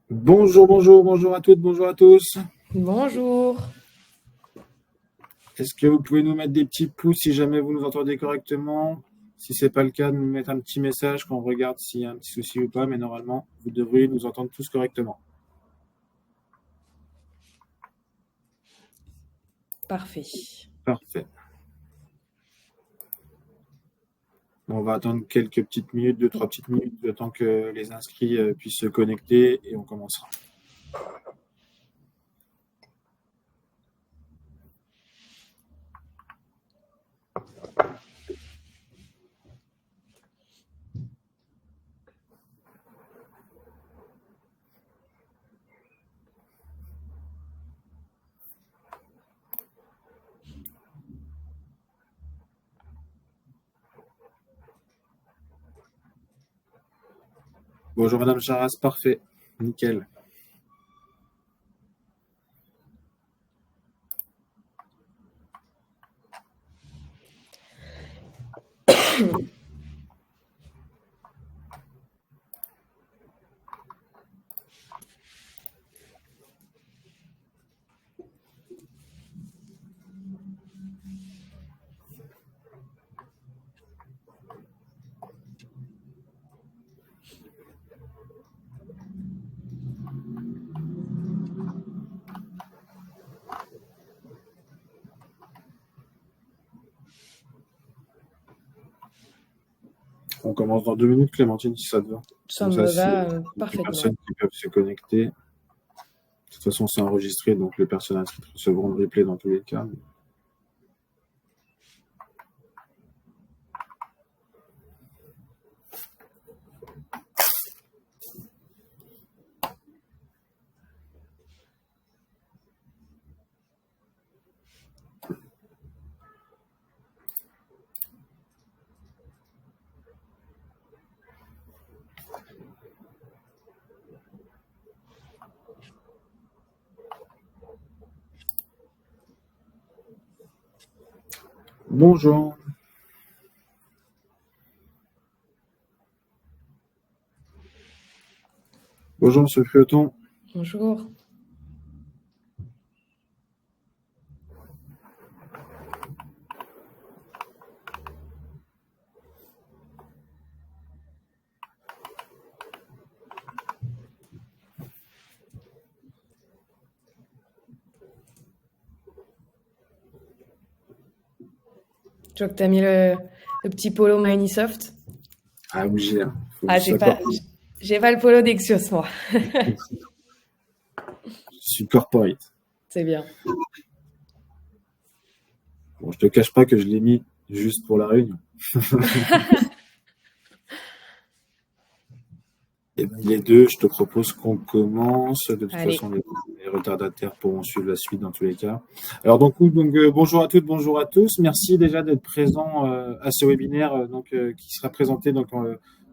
Bonjour à toutes, bonjour à tous. Bonjour. Est-ce que vous pouvez nous mettre des petits pouces si jamais vous nous entendez correctement? Si c'est pas le cas, nous mettre un petit message qu'on regarde s'il y a un petit souci ou pas, mais normalement, vous devriez nous entendre tous correctement. Parfait. Parfait. On va attendre quelques petites minutes, deux, trois petites minutes, le temps que les inscrits puissent se connecter et on commencera. Bonjour Madame Charras, parfait, nickel. On commence dans 2 minutes, Clémentine, si ça te va. Ça Comme me ça, s'il y va a des parfaitement. personnes qui peuvent se connecter. De toute façon, c'est enregistré, donc les personnes inscrites recevront le replay dans tous les cas. Bonjour. Bonjour, Monsieur Feuilleton. Bonjour. Je vois que tu as mis le petit polo Microsoft. Ah oui, j'ai. J'ai pas le polo d'Exios, moi. Je suis corporate. C'est bien. Bon, je te cache pas que je l'ai mis juste pour la réunion. Et les deux, je te propose qu'on commence. De toute Allez. façon, les retardataires pourront suivre la suite dans tous les cas. Alors bonjour à toutes, bonjour à tous. Merci déjà d'être présents à ce webinaire qui sera présenté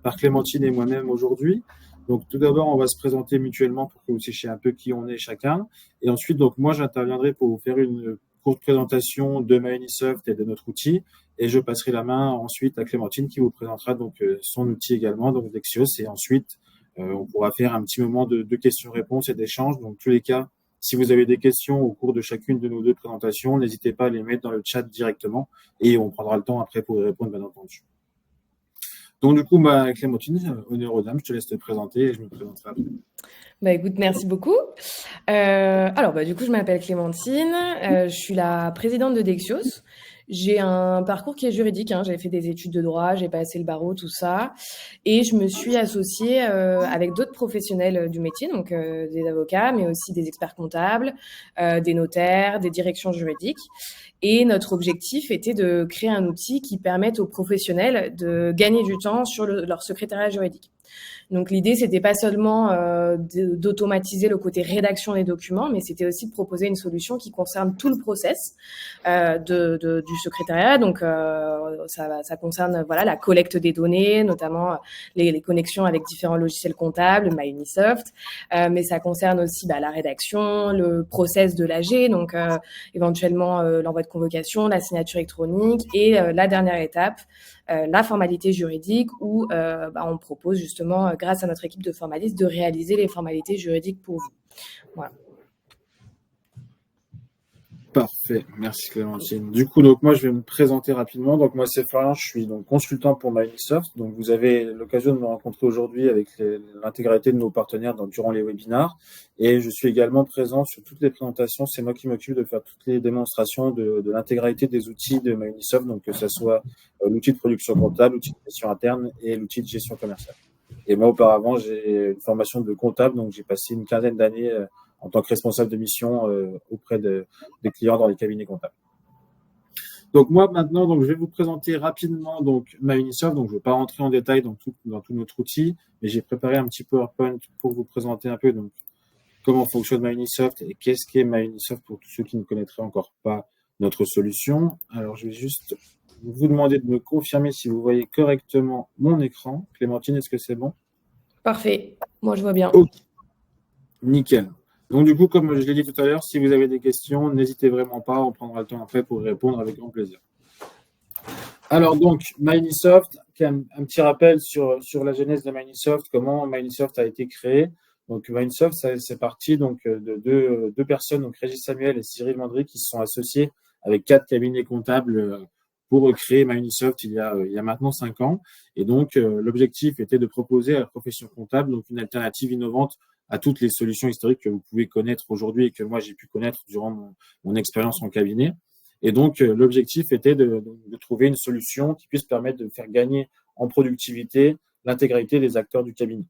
par Clémentine et moi-même aujourd'hui. Donc tout d'abord, on va se présenter mutuellement pour que vous sachiez un peu qui on est chacun. Et ensuite, donc moi, j'interviendrai pour vous faire une courte présentation de Microsoft et de notre outil. Et je passerai la main ensuite à Clémentine qui vous présentera son outil également, donc Dexios. Et ensuite, on pourra faire un petit moment de questions-réponses et d'échanges. Donc, tous les cas, si vous avez des questions au cours de chacune de nos deux présentations, n'hésitez pas à les mettre dans le chat directement et on prendra le temps après pour y répondre, bien entendu. Donc, du coup, Clémentine, honneur aux dames, je te laisse te présenter et je me présenterai après. Écoute, merci beaucoup. Du coup, je m'appelle Clémentine. Je suis la présidente de Dexios. J'ai un parcours qui est juridique. J'ai fait des études de droit, j'ai passé le barreau, tout ça. Et je me suis associée avec d'autres professionnels du métier, donc des avocats, mais aussi des experts comptables, des notaires, des directions juridiques. Et notre objectif était de créer un outil qui permette aux professionnels de gagner du temps sur leur secrétariat juridique. Donc l'idée, c'était pas seulement d'automatiser le côté rédaction des documents, mais c'était aussi de proposer une solution qui concerne tout le process du secrétariat. Donc ça concerne la collecte des données, notamment les connexions avec différents logiciels comptables, MyUnisoft, mais ça concerne aussi la rédaction, le process de l'AG, donc éventuellement l'envoi de convocation, la signature électronique et la dernière étape, la formalité juridique où on propose justement, grâce à notre équipe de formalistes, de réaliser les formalités juridiques pour vous. Voilà. Parfait, merci Clémentine. Du coup, donc moi je vais me présenter rapidement. Donc moi c'est Florian, je suis donc consultant pour Microsoft. Donc vous avez l'occasion de me rencontrer aujourd'hui avec l'intégralité de nos partenaires durant les webinars. Et je suis également présent sur toutes les présentations. C'est moi qui m'occupe de faire toutes les démonstrations de l'intégralité des outils de Microsoft, donc que ce soit l'outil de production comptable, l'outil de gestion interne et l'outil de gestion commerciale. Et moi auparavant j'ai une formation de comptable, donc j'ai passé une quinzaine d'années en tant que responsable de mission auprès des clients dans les cabinets comptables. Donc moi maintenant, donc je vais vous présenter rapidement donc Microsoft. Donc je ne vais pas rentrer en détail dans tout notre outil, mais j'ai préparé un petit PowerPoint pour vous présenter un peu donc comment fonctionne Microsoft et qu'est-ce qu'est Microsoft pour tous ceux qui ne connaîtraient encore pas notre solution. Alors je vais juste vous demander de me confirmer si vous voyez correctement mon écran. Clémentine, est-ce que c'est bon? Parfait, moi je vois bien. Ok, nickel. Donc, du coup, comme je l'ai dit tout à l'heure, si vous avez des questions, n'hésitez vraiment pas, on prendra le temps après pour y répondre avec grand plaisir. Alors, donc, Microsoft, un petit rappel sur la genèse de Microsoft, comment Microsoft a été créé. Donc, Microsoft, c'est parti donc, de deux personnes, donc Régis Samuel et Cyril Mandry, qui se sont associés avec 4 cabinets comptables pour créer Microsoft il y a maintenant 5 ans. Et donc, l'objectif était de proposer à la profession comptable donc, une alternative innovante à toutes les solutions historiques que vous pouvez connaître aujourd'hui et que moi j'ai pu connaître durant mon expérience en cabinet. Et donc, l'objectif était de trouver une solution qui puisse permettre de faire gagner en productivité l'intégralité des acteurs du cabinet.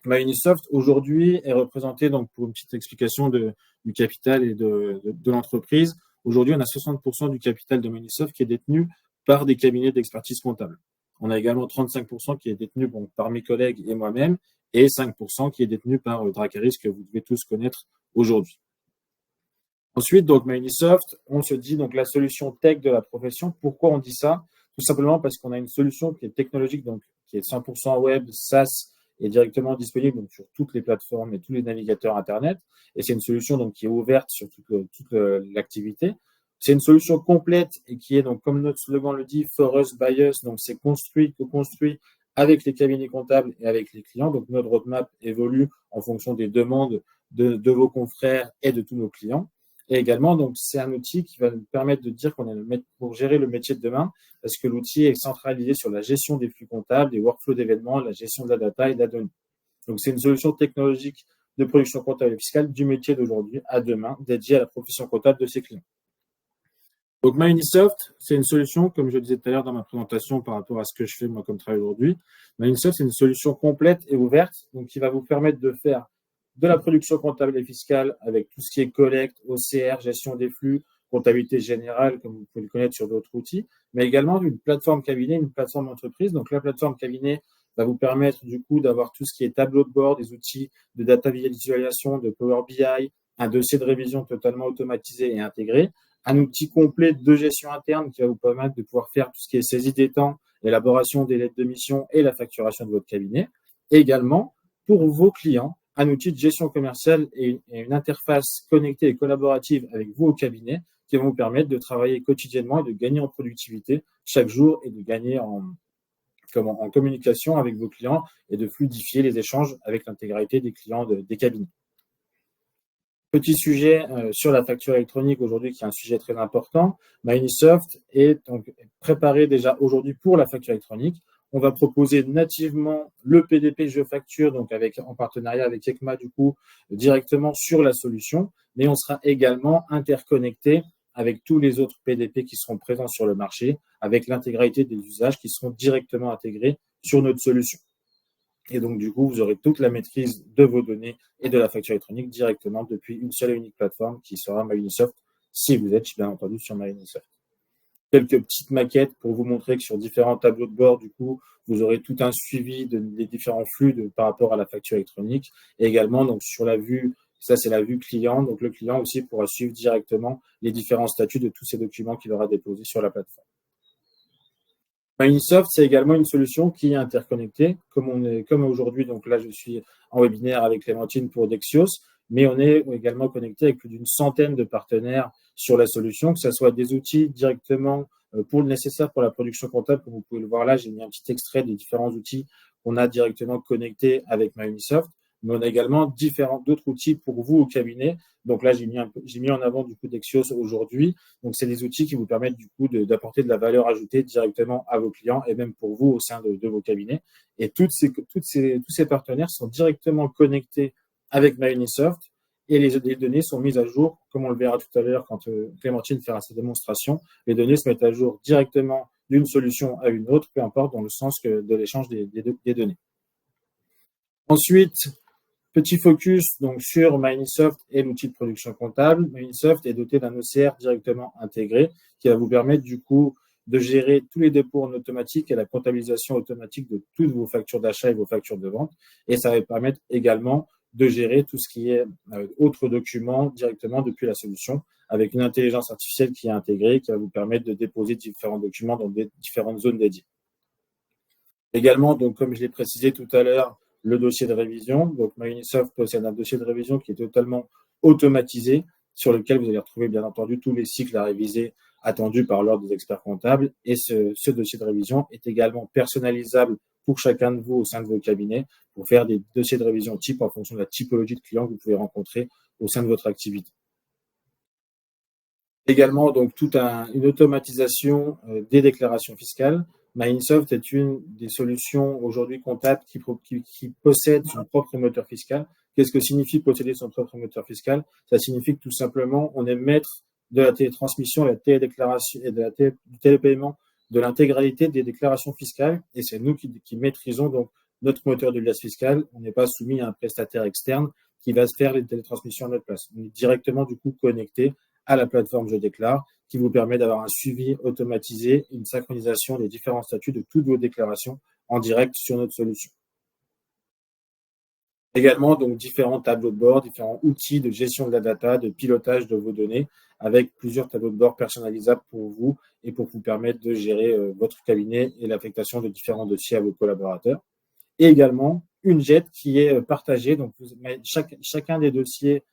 Microsoft, aujourd'hui, est représenté, donc pour une petite explication du capital et de l'entreprise, aujourd'hui, on a 60% du capital de Microsoft qui est détenu par des cabinets d'expertise comptable. On a également 35% qui est détenu par mes collègues et moi-même, et 5% qui est détenu par Dracaris, que vous devez tous connaître aujourd'hui. Ensuite, donc Microsoft, on se dit donc la solution tech de la profession. Pourquoi on dit ça? Tout simplement parce qu'on a une solution qui est technologique, donc qui est 100% web, SaaS, et directement disponible donc, sur toutes les plateformes et tous les navigateurs Internet. Et c'est une solution donc, qui est ouverte sur toute l'activité. C'est une solution complète et qui est, donc, comme notre slogan le dit, for us, by us. Donc, c'est construit, co-construit avec les cabinets comptables et avec les clients. Donc, notre roadmap évolue en fonction des demandes de vos confrères et de tous nos clients. Et également, donc, c'est un outil qui va nous permettre de dire qu'on est pour gérer le métier de demain, parce que l'outil est centralisé sur la gestion des flux comptables, des workflows d'événements, la gestion de la data et de la donnée. Donc, c'est une solution technologique de production comptable et fiscale du métier d'aujourd'hui à demain, dédiée à la profession comptable de ses clients. Donc, Microsoft, c'est une solution, comme je le disais tout à l'heure dans ma présentation par rapport à ce que je fais moi comme travail aujourd'hui. Microsoft, c'est une solution complète et ouverte, donc qui va vous permettre de faire de la production comptable et fiscale avec tout ce qui est collecte, OCR, gestion des flux, comptabilité générale, comme vous pouvez le connaître sur d'autres outils, mais également une plateforme cabinet, une plateforme entreprise. Donc, la plateforme cabinet va vous permettre du coup d'avoir tout ce qui est tableau de bord, des outils de data visualisation, de Power BI, un dossier de révision totalement automatisé et intégré, un outil complet de gestion interne qui va vous permettre de pouvoir faire tout ce qui est saisie des temps, l'élaboration des lettres de mission et la facturation de votre cabinet. Et également, pour vos clients, un outil de gestion commerciale et une interface connectée et collaborative avec vous au cabinet qui vont vous permettre de travailler quotidiennement et de gagner en productivité chaque jour et de gagner en communication avec vos clients et de fluidifier les échanges avec l'intégralité des clients des cabinets. Petit sujet sur la facture électronique aujourd'hui qui est un sujet très important. Microsoft est donc préparé déjà aujourd'hui pour la facture électronique. On va proposer nativement le PDP Je Facture, donc en partenariat avec ECMA du coup, directement sur la solution, mais on sera également interconnecté avec tous les autres PDP qui seront présents sur le marché, avec l'intégralité des usages qui seront directement intégrés sur notre solution. Et donc, du coup, vous aurez toute la maîtrise de vos données et de la facture électronique directement depuis une seule et unique plateforme qui sera Microsoft, si vous êtes bien entendu sur Microsoft. Quelques petites maquettes pour vous montrer que sur différents tableaux de bord, du coup, vous aurez tout un suivi des différents flux par rapport à la facture électronique. Et également, donc, sur la vue, ça c'est la vue client. Donc, le client aussi pourra suivre directement les différents statuts de tous ces documents qu'il aura déposés sur la plateforme. Microsoft, c'est également une solution qui est interconnectée, comme aujourd'hui, donc là je suis en webinaire avec Clémentine pour Dexios, mais on est également connecté avec plus d'une centaine de partenaires sur la solution, que ce soit des outils directement pour le nécessaire pour la production comptable. Comme vous pouvez le voir là, j'ai mis un petit extrait des différents outils qu'on a directement connectés avec MyUnisoft. Mais on a également d'autres outils pour vous au cabinet. Donc là, j'ai mis en avant du coup Dexios aujourd'hui. Donc, c'est des outils qui vous permettent du coup d'apporter de la valeur ajoutée directement à vos clients et même pour vous au sein de vos cabinets. Et tous ces partenaires sont directement connectés avec MyUnisoft et les données sont mises à jour, comme on le verra tout à l'heure quand Clémentine fera sa démonstration. Les données se mettent à jour directement d'une solution à une autre, peu importe dans le sens de l'échange des données. Ensuite, petit focus donc sur MyUnisoft et l'outil de production comptable. MyUnisoft est doté d'un OCR directement intégré qui va vous permettre du coup de gérer tous les dépôts en automatique et la comptabilisation automatique de toutes vos factures d'achat et vos factures de vente. Et ça va permettre également de gérer tout ce qui est autres documents directement depuis la solution avec une intelligence artificielle qui est intégrée qui va vous permettre de déposer différents documents dans différentes zones dédiées. Également, donc, comme je l'ai précisé tout à l'heure, le dossier de révision. Donc, MyUnisoft possède un dossier de révision qui est totalement automatisé, sur lequel vous allez retrouver, bien entendu, tous les cycles à réviser attendus par l'ordre des experts comptables. Et ce dossier de révision est également personnalisable pour chacun de vous au sein de vos cabinets pour faire des dossiers de révision type en fonction de la typologie de clients que vous pouvez rencontrer au sein de votre activité. Également, donc, une automatisation des déclarations fiscales. MyUnisoft est une des solutions aujourd'hui comptables qui possède son propre moteur fiscal. Qu'est-ce que signifie posséder son propre moteur fiscal? Ça signifie que tout simplement, on est maître de la télétransmission, de la télédéclaration et du télépaiement de l'intégralité des déclarations fiscales. Et c'est nous qui maîtrisons donc notre moteur de liasse fiscale. On n'est pas soumis à un prestataire externe qui va se faire les télétransmissions à notre place. On est directement du coup connecté à la plateforme Je déclare, qui vous permet d'avoir un suivi automatisé, une synchronisation des différents statuts de toutes vos déclarations en direct sur notre solution. Également, donc, différents tableaux de bord, différents outils de gestion de la data, de pilotage de vos données, avec plusieurs tableaux de bord personnalisables pour vous et pour vous permettre de gérer votre cabinet et l'affectation de différents dossiers à vos collaborateurs. Et également, une jet qui est partagée. Donc, chacun des dossiers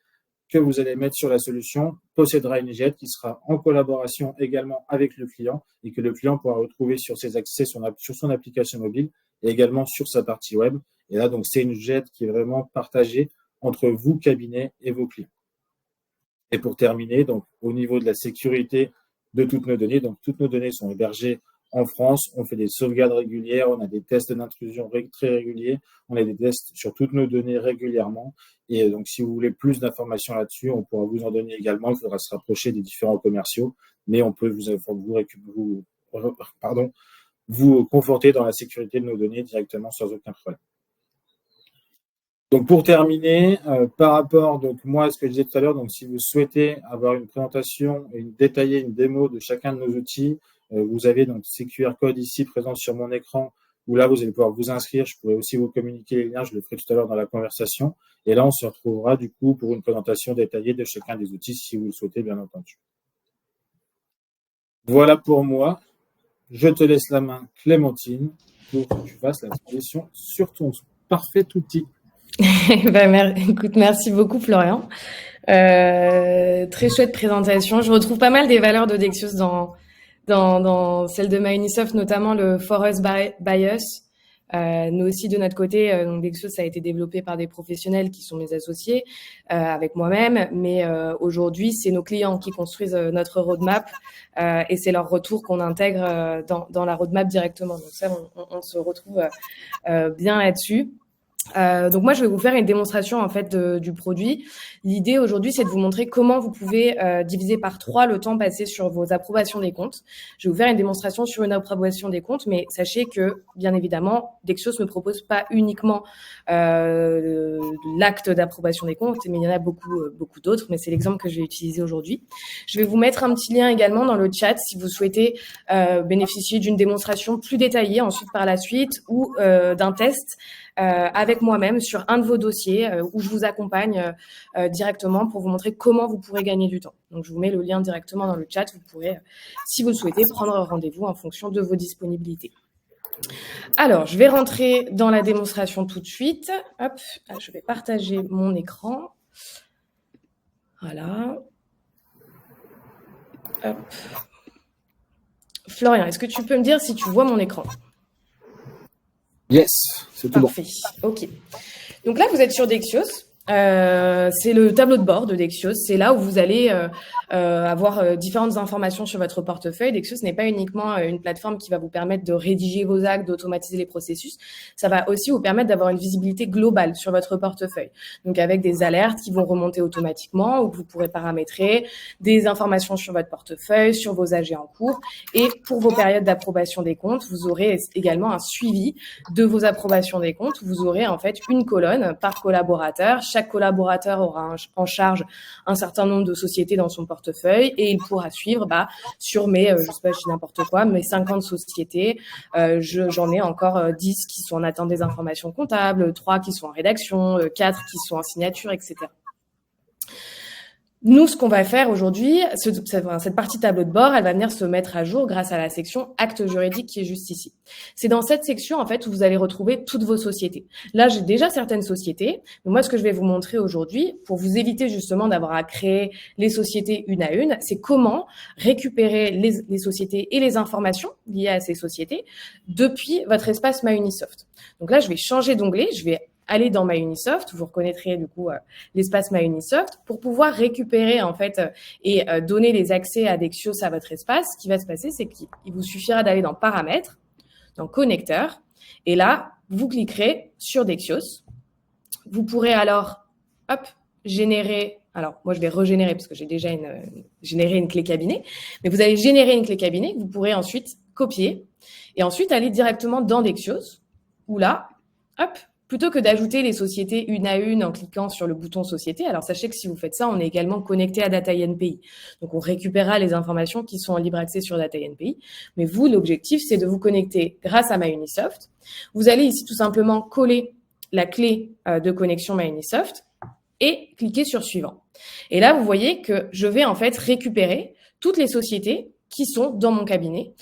que vous allez mettre sur la solution possédera une jet qui sera en collaboration également avec le client et que le client pourra retrouver sur ses accès sur son application mobile et également sur sa partie web. Et là, donc, c'est une jet qui est vraiment partagée entre vous, cabinet, et vos clients. Et pour terminer, donc, au niveau de la sécurité de toutes nos données, donc, toutes nos données sont hébergées en France, on fait des sauvegardes régulières, on a des tests d'intrusion très réguliers, on a des tests sur toutes nos données régulièrement. Et donc, si vous voulez plus d'informations là-dessus, on pourra vous en donner également. Il faudra se rapprocher des différents commerciaux, mais on peut vous conforter dans la sécurité de nos données directement sans aucun problème. Donc, pour terminer, par rapport moi à ce que je disais tout à l'heure, donc si vous souhaitez avoir une présentation et détailler une démo de chacun de nos outils, vous avez donc ces QR codes ici présents sur mon écran où là, vous allez pouvoir vous inscrire. Je pourrais aussi vous communiquer les liens. Je le ferai tout à l'heure dans la conversation. Et là, on se retrouvera du coup pour une présentation détaillée de chacun des outils si vous le souhaitez, bien entendu. Voilà pour moi. Je te laisse la main, Clémentine, pour que tu fasses la transition sur ton parfait outil. Écoute, merci beaucoup, Florian. Très chouette présentation. Je retrouve pas mal des valeurs de Dexios dans celle de MyUnisoft, notamment le For Us by Us. Nous aussi, de notre côté, donc Dexios a été développé par des professionnels qui sont mes associés, avec moi-même. Mais aujourd'hui, c'est nos clients qui construisent notre roadmap et c'est leur retour qu'on intègre dans la roadmap directement. Donc ça, on se retrouve bien là-dessus. Donc moi, je vais vous faire une démonstration en fait du produit. L'idée aujourd'hui, c'est de vous montrer comment vous pouvez diviser par 3 le temps passé sur vos approbations des comptes. Je vais vous faire une démonstration sur une approbation des comptes, mais sachez que, bien évidemment, Dexios ne propose pas uniquement l'acte d'approbation des comptes, mais il y en a beaucoup d'autres, mais c'est l'exemple que je vais utiliser aujourd'hui. Je vais vous mettre un petit lien également dans le chat si vous souhaitez bénéficier d'une démonstration plus détaillée ensuite par la suite ou d'un test avec moi-même sur un de vos dossiers où je vous accompagne directement pour vous montrer comment vous pourrez gagner du temps. Donc, je vous mets le lien directement dans le chat. Vous pourrez, si vous le souhaitez, prendre rendez-vous en fonction de vos disponibilités. Alors, je vais rentrer dans la démonstration tout de suite. Hop, là, je vais partager mon écran. Voilà. Hop. Florian, est-ce que tu peux me dire si tu vois mon écran? Yes, c'est tout bon. Parfait. Ok. Donc là, vous êtes sur Dexios. C'est le tableau de bord de Dexios. C'est là où vous allez avoir différentes informations sur votre portefeuille. Dexios n'est pas uniquement une plateforme qui va vous permettre de rédiger vos actes, d'automatiser les processus. Ça va aussi vous permettre d'avoir une visibilité globale sur votre portefeuille. Donc avec des alertes qui vont remonter automatiquement ou que vous pourrez paramétrer, des informations sur votre portefeuille, sur vos AG en cours. Et pour vos périodes d'approbation des comptes, vous aurez également un suivi de vos approbations des comptes. Vous aurez en fait une colonne par collaborateur. Chaque collaborateur aura en charge un certain nombre de sociétés dans son portefeuille et il pourra suivre sur mes, je sais pas, je dis n'importe quoi, mes 50 sociétés, j'en ai encore 10 qui sont en attente des informations comptables, 3 qui sont en rédaction, 4 qui sont en signature, etc. Nous, ce qu'on va faire aujourd'hui, cette partie tableau de bord, elle va venir se mettre à jour grâce à la section actes juridiques qui est juste ici. C'est dans cette section, en fait, où vous allez retrouver toutes vos sociétés. Là, j'ai déjà certaines sociétés, mais moi, ce que je vais vous montrer aujourd'hui, pour vous éviter justement d'avoir à créer les sociétés une à une, c'est comment récupérer les sociétés et les informations liées à ces sociétés depuis votre espace MyUnisoft. Donc là, je vais changer d'onglet, je vais aller dans MyUnisoft, vous reconnaîtrez du coup l'espace MyUnisoft pour pouvoir récupérer en fait et donner les accès à Dexios à votre espace. Ce qui va se passer, c'est qu'il vous suffira d'aller dans Paramètres, dans Connecteur, et là, vous cliquerez sur Dexios. Vous pourrez alors, générer. Alors, moi, je vais régénérer parce que j'ai déjà généré une clé cabinet, mais vous allez générer une clé cabinet que vous pourrez ensuite copier et ensuite aller directement dans Dexios, où là, plutôt que d'ajouter les sociétés une à une en cliquant sur le bouton société, alors sachez que si vous faites ça, on est également connecté à Data NPI. Donc, on récupérera les informations qui sont en libre accès sur Data NPI. Mais vous, l'objectif, c'est de vous connecter grâce à MyUnisoft. Vous allez ici tout simplement coller la clé de connexion MyUnisoft et cliquer sur suivant. Et là, vous voyez que je vais en fait récupérer toutes les sociétés qui sont dans mon cabinet.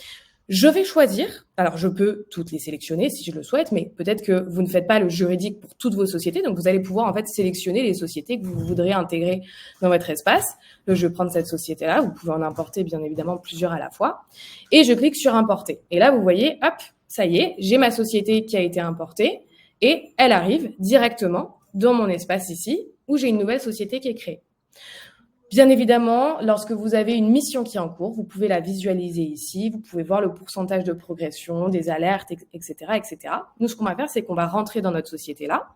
Je vais choisir, alors je peux toutes les sélectionner si je le souhaite, mais peut-être que vous ne faites pas le juridique pour toutes vos sociétés, donc vous allez pouvoir en fait sélectionner les sociétés que vous voudrez intégrer dans votre espace. Là, je vais prendre cette société-là, vous pouvez en importer bien évidemment plusieurs à la fois, et je clique sur importer. Et là, vous voyez, ça y est, j'ai ma société qui a été importée, et elle arrive directement dans mon espace ici, où j'ai une nouvelle société qui est créée. Bien évidemment, lorsque vous avez une mission qui est en cours, vous pouvez la visualiser ici, vous pouvez voir le pourcentage de progression, des alertes, etc., etc. Nous, ce qu'on va faire, c'est qu'on va rentrer dans notre société-là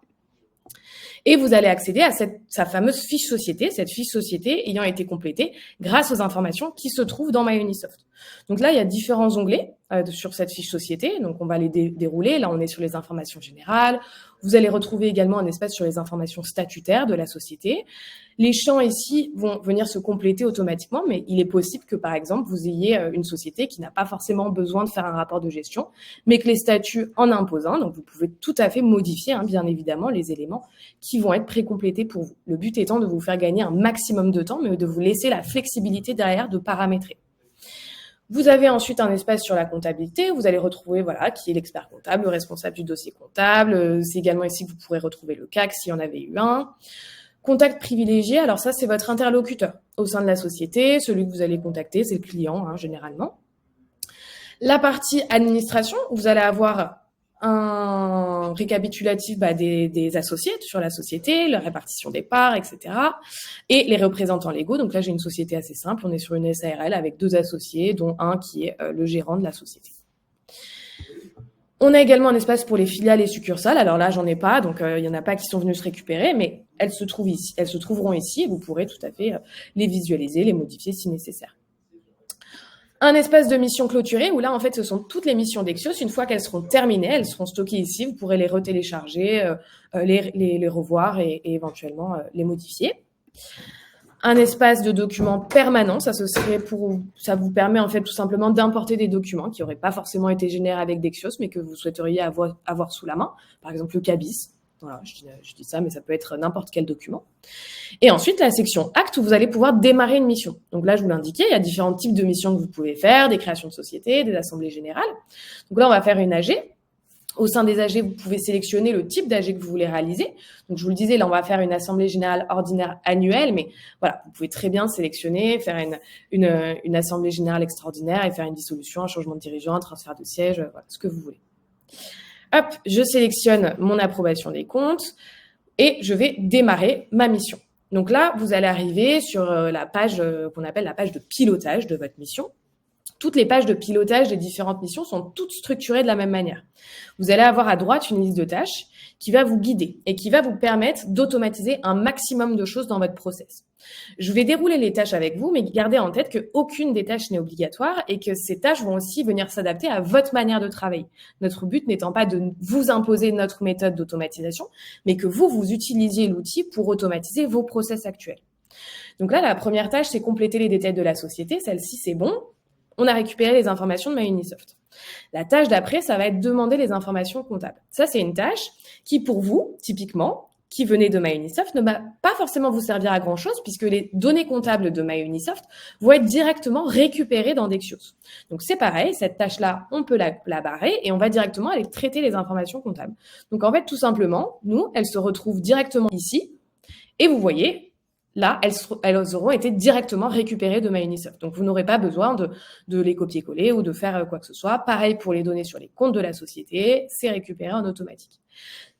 et vous allez accéder à sa fameuse fiche société, cette fiche société ayant été complétée grâce aux informations qui se trouvent dans MyUnisoft. Donc là, il y a différents onglets sur cette fiche société, donc on va les dérouler. Là, on est sur les informations générales. Vous allez retrouver également un espace sur les informations statutaires de la société. Les champs ici vont venir se compléter automatiquement, mais il est possible que, par exemple, vous ayez une société qui n'a pas forcément besoin de faire un rapport de gestion, mais que les statuts en imposent un. Donc, vous pouvez tout à fait modifier, bien évidemment, les éléments qui vont être précomplétés pour vous. Le but étant de vous faire gagner un maximum de temps, mais de vous laisser la flexibilité derrière de paramétrer. Vous avez ensuite un espace sur la comptabilité. Vous allez retrouver, qui est l'expert comptable, le responsable du dossier comptable. C'est également ici que vous pourrez retrouver le CAC s'il y en avait eu un. Contact privilégié, alors ça, c'est votre interlocuteur au sein de la société. Celui que vous allez contacter, c'est le client, généralement. La partie administration, vous allez avoir un récapitulatif des associés sur la société, la répartition des parts, etc. Et les représentants légaux. Donc là, j'ai une société assez simple. On est sur une SARL avec 2 associés, dont un qui est le gérant de la société. On a également un espace pour les filiales et succursales. Alors là, j'en ai pas, donc il y en a pas qui sont venus se récupérer, mais elles se trouvent ici. Elles se trouveront ici et vous pourrez tout à fait les visualiser, les modifier si nécessaire. Un espace de mission clôturée où là, en fait, ce sont toutes les missions Dexios. Une fois qu'elles seront terminées, elles seront stockées ici. Vous pourrez les retélécharger, les revoir et éventuellement les modifier. Un espace de documents permanent, ça vous permet en fait tout simplement d'importer des documents qui n'auraient pas forcément été générés avec Dexios, mais que vous souhaiteriez avoir sous la main. Par exemple, le CABIS. Voilà, je dis ça, mais ça peut être n'importe quel document. Et ensuite, la section actes où vous allez pouvoir démarrer une mission. Donc là, je vous l'indiquais, il y a différents types de missions que vous pouvez faire, des créations de sociétés, des assemblées générales. Donc là, on va faire une AG. Au sein des AG, vous pouvez sélectionner le type d'AG que vous voulez réaliser. Donc, je vous le disais, là, on va faire une assemblée générale ordinaire annuelle, mais voilà, vous pouvez très bien sélectionner, faire une assemblée générale extraordinaire et faire une dissolution, un changement de dirigeant, un transfert de siège, voilà, ce que vous voulez. Hop, je sélectionne mon approbation des comptes et je vais démarrer ma mission. Donc là, vous allez arriver sur la page qu'on appelle la page de pilotage de votre mission. Toutes les pages de pilotage des différentes missions sont toutes structurées de la même manière. Vous allez avoir à droite une liste de tâches qui va vous guider et qui va vous permettre d'automatiser un maximum de choses dans votre process. Je vais dérouler les tâches avec vous, mais gardez en tête qu'aucune des tâches n'est obligatoire et que ces tâches vont aussi venir s'adapter à votre manière de travailler. Notre but n'étant pas de vous imposer notre méthode d'automatisation, mais que vous utilisiez l'outil pour automatiser vos process actuels. Donc là, la première tâche, c'est compléter les détails de la société. Celle-ci, c'est bon. On a récupéré les informations de MyUnisoft. La tâche d'après, ça va être demander les informations comptables. Ça, c'est une tâche qui, pour vous, typiquement, qui venez de MyUnisoft, ne va pas forcément vous servir à grand-chose puisque les données comptables de MyUnisoft vont être directement récupérées dans Dexios. Donc, c'est pareil, cette tâche-là, on peut la barrer et on va directement aller traiter les informations comptables. Donc, en fait, tout simplement, nous, elles se retrouvent directement ici et vous voyez, là, elles auront été directement récupérées de MyUnisoft. Donc, vous n'aurez pas besoin de les copier-coller ou de faire quoi que ce soit. Pareil pour les données sur les comptes de la société, c'est récupéré en automatique.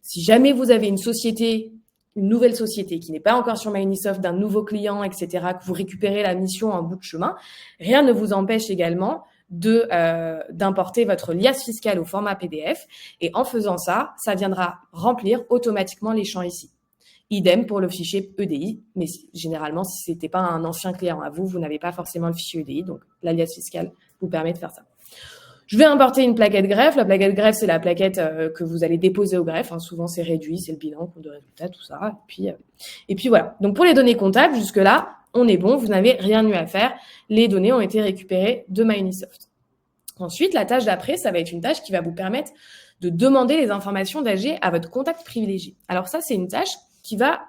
Si jamais vous avez une nouvelle société qui n'est pas encore sur MyUnisoft, d'un nouveau client, etc., que vous récupérez la mission en bout de chemin, rien ne vous empêche également d'importer votre liasse fiscale au format PDF. Et en faisant ça, ça viendra remplir automatiquement les champs ici. Idem pour le fichier EDI, mais généralement, si ce n'était pas un ancien client à vous, vous n'avez pas forcément le fichier EDI, donc l'alias fiscal vous permet de faire ça. Je vais importer une plaquette greffe. La plaquette greffe, c'est la plaquette que vous allez déposer au greffe. Souvent, c'est réduit, c'est le bilan, compte de résultat, tout ça. Et puis voilà. Donc, pour les données comptables, jusque-là, on est bon, vous n'avez rien eu à faire. Les données ont été récupérées de MyUnisoft. Ensuite, la tâche d'après, ça va être une tâche qui va vous permettre de demander les informations d'AG à votre contact privilégié. Alors ça, c'est une tâche qui va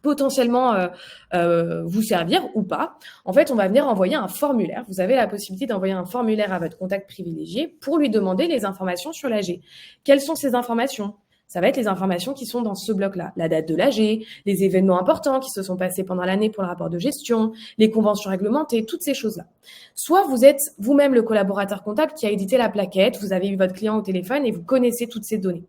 potentiellement vous servir ou pas. En fait, on va venir envoyer un formulaire. Vous avez la possibilité d'envoyer un formulaire à votre contact privilégié pour lui demander les informations sur l'AG. Quelles sont ces informations ? Ça va être les informations qui sont dans ce bloc-là. La date de l'AG, les événements importants qui se sont passés pendant l'année pour le rapport de gestion, les conventions réglementées, toutes ces choses-là. Soit vous êtes vous-même le collaborateur comptable qui a édité la plaquette, vous avez eu votre client au téléphone et vous connaissez toutes ces données.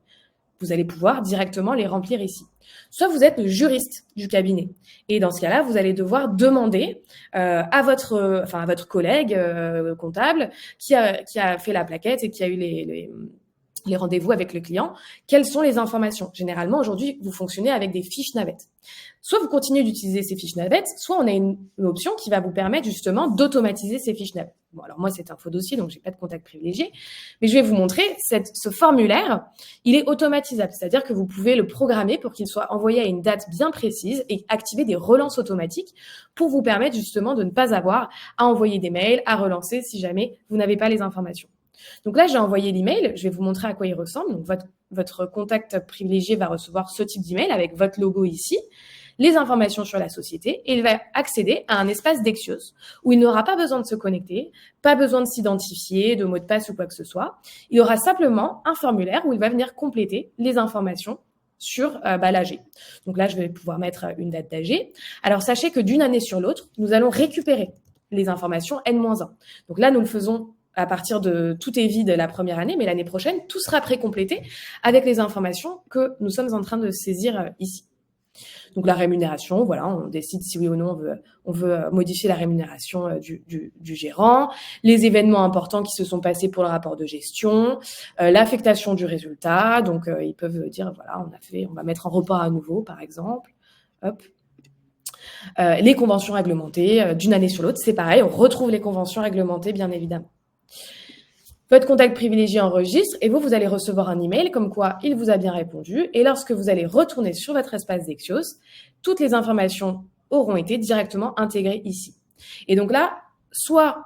Vous allez pouvoir directement les remplir ici. Soit vous êtes le juriste du cabinet. Et dans ce cas-là, vous allez devoir demander à votre collègue comptable qui a fait la plaquette et qui a eu les rendez-vous avec le client, quelles sont les informations. Généralement, aujourd'hui, vous fonctionnez avec des fiches navettes. Soit vous continuez d'utiliser ces fiches navettes, soit on a une option qui va vous permettre justement d'automatiser ces fiches navettes. Bon, alors moi, c'est un faux dossier, donc j'ai pas de contact privilégié, mais je vais vous montrer ce formulaire, il est automatisable, c'est-à-dire que vous pouvez le programmer pour qu'il soit envoyé à une date bien précise et activer des relances automatiques pour vous permettre justement de ne pas avoir à envoyer des mails, à relancer si jamais vous n'avez pas les informations. Donc là, j'ai envoyé l'email. Je vais vous montrer à quoi il ressemble. Donc, votre contact privilégié va recevoir ce type d'email avec votre logo ici, les informations sur la société et il va accéder à un espace Dexios où il n'aura pas besoin de se connecter, pas besoin de s'identifier, de mot de passe ou quoi que ce soit. Il aura simplement un formulaire où il va venir compléter les informations sur l'AG. Donc là, je vais pouvoir mettre une date d'AG. Alors, sachez que d'une année sur l'autre, nous allons récupérer les informations N-1. Donc là, nous le faisons à partir de tout est vide la première année, mais l'année prochaine, tout sera précomplété avec les informations que nous sommes en train de saisir ici. Donc la rémunération, voilà, on décide si oui ou non on veut modifier la rémunération du gérant, les événements importants qui se sont passés pour le rapport de gestion, l'affectation du résultat. Donc ils peuvent dire voilà, on va mettre en report à nouveau, par exemple. Hop. Les conventions réglementées d'une année sur l'autre, c'est pareil, on retrouve les conventions réglementées bien évidemment. Votre contact privilégié enregistre et vous allez recevoir un email comme quoi il vous a bien répondu. Et lorsque vous allez retourner sur votre espace Dexios, toutes les informations auront été directement intégrées ici. Et donc là, soit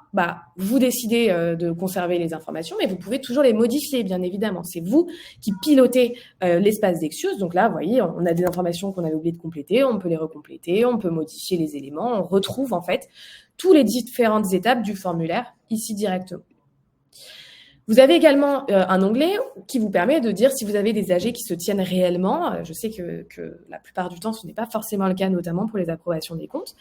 vous décidez de conserver les informations, mais vous pouvez toujours les modifier, bien évidemment. C'est vous qui pilotez l'espace Dexios. Donc là, vous voyez, on a des informations qu'on avait oublié de compléter, on peut les recompléter, on peut modifier les éléments. On retrouve en fait toutes les différentes étapes du formulaire ici directement. Vous avez également un onglet qui vous permet de dire si vous avez des AG qui se tiennent réellement. Je sais que la plupart du temps, ce n'est pas forcément le cas, notamment pour les approbations des comptes.